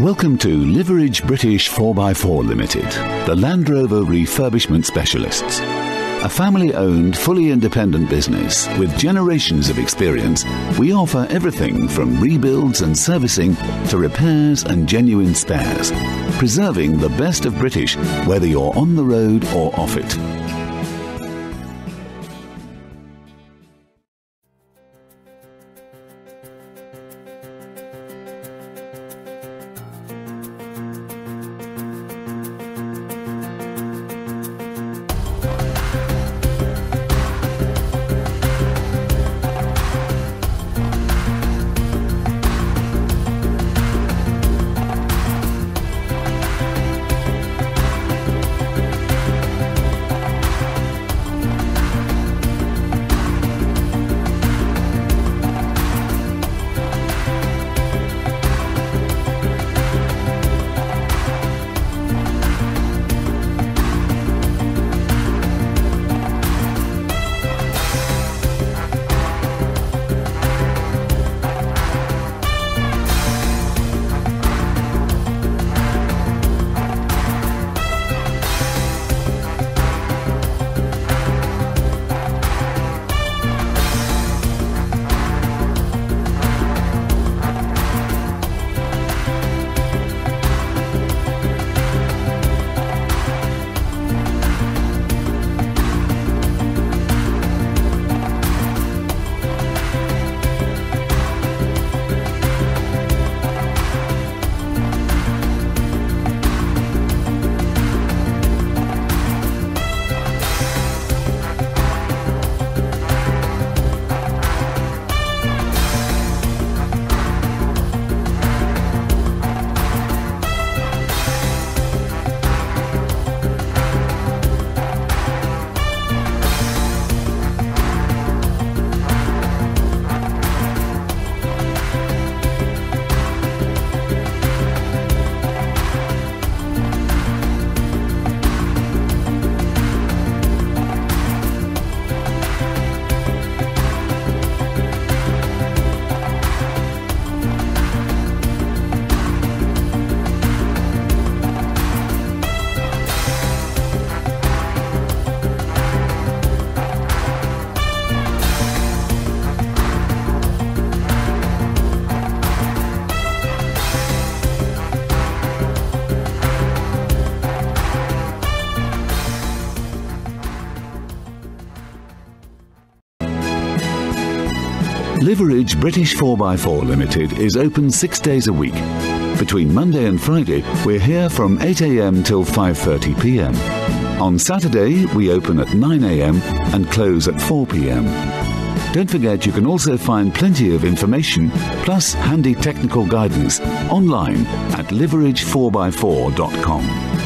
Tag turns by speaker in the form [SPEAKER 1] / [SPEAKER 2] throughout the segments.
[SPEAKER 1] Welcome to Liveridge British 4x4 Limited, the Land Rover refurbishment specialists. A family-owned, fully independent business with generations of experience, we offer everything from rebuilds and servicing to repairs and genuine spares, preserving the best of British, whether you're on the road or off it. Liveridge British 4x4 Limited is open 6 days a week. Between Monday and Friday, we're here from 8 a.m. till 5:30 p.m. On Saturday, we open at 9 a.m. and close at 4 p.m. Don't forget you can also find plenty of information, plus handy technical guidance, online at liveridge4x4.com.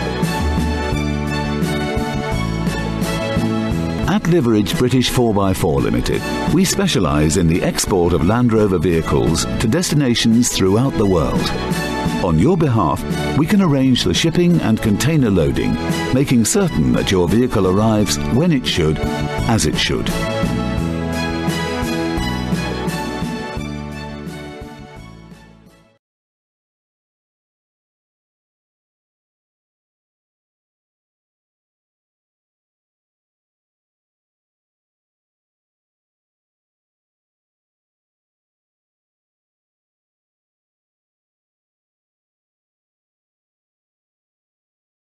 [SPEAKER 1] At Liveridge British 4x4 Limited, we specialise in the export of Land Rover vehicles to destinations throughout the world. On your behalf, we can arrange the shipping and container loading, making certain that your vehicle arrives when it should, as it should.